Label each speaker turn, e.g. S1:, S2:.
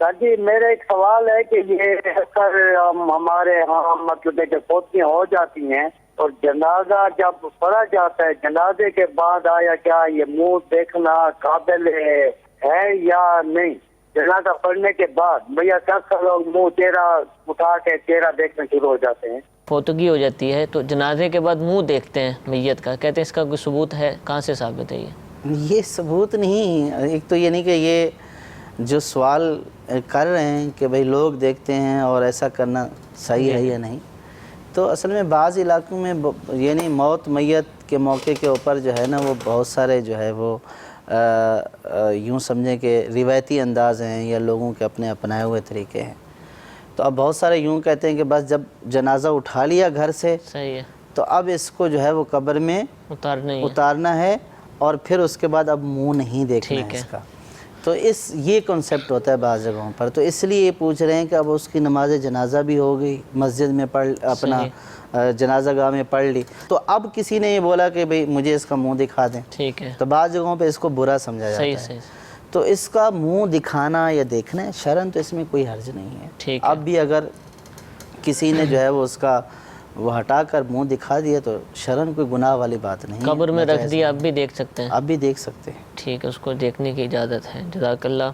S1: سر جی میرا ایک سوال ہے کہ یہ اکثر ہمارے ہاں مطلب کہ فوتیاں ہو جاتی ہیں اور جنازہ جب پڑھا جاتا ہے جنازے کے بعد آیا کیا یہ منہ دیکھنا قابل ہے یا نہیں؟ جنازہ پڑھنے کے بعد بھیا اکثر لوگ منہ چہرہ اٹھا کے چہرہ دیکھنا شروع ہو جاتے ہیں.
S2: فوتگی ہو جاتی ہے تو جنازے کے بعد منہ دیکھتے ہیں میت کا، کہتے ہیں اس کا کوئی ثبوت ہے؟ کہاں سے ثابت ہے
S3: یہ ثبوت نہیں. ایک تو یہ نہیں کہ یہ جو سوال کر رہے ہیں کہ بھئی لوگ دیکھتے ہیں اور ایسا کرنا صحیح ہے یا نہیں، تو اصل میں بعض علاقوں میں یعنی موت میت کے موقع کے اوپر جو ہے نا وہ بہت سارے جو ہے وہ یوں سمجھیں کہ روایتی انداز ہیں یا لوگوں کے اپنے اپنائے ہوئے طریقے ہیں. تو اب بہت سارے یوں کہتے ہیں کہ بس جب جنازہ اٹھا لیا گھر سے
S2: صحیح ہے
S3: تو اب اس کو جو ہے وہ قبر میں اتارنا ہے اور پھر اس کے بعد اب منہ نہیں دیکھنا ہے اس کا. تو یہ کنسیپٹ ہوتا ہے بعض جگہوں پر. تو اس لیے یہ پوچھ رہے ہیں کہ اب اس کی نماز جنازہ بھی ہو گئی، مسجد میں اپنا جنازہ گاہ میں پڑھ لی، تو اب کسی نے یہ بولا کہ بھئی مجھے اس کا منہ دکھا دیں، تو بعض جگہوں پہ اس کو برا سمجھا جاتا ہے. تو اس کا منہ دکھانا یا دیکھنا ہے شرعاً تو اس میں کوئی حرج نہیں ہے. اب بھی اگر کسی نے جو ہے وہ اس کا وہ ہٹا کر منہ دکھا دیا تو شرعاً کوئی گناہ والی بات نہیں ہے.
S2: قبر میں رکھ دیا اب بھی دیکھ سکتے ہیں؟
S3: اب بھی دیکھ سکتے ہیں.
S2: ٹھیک ہے، اس کو دیکھنے کی اجازت ہے. جزاک اللہ.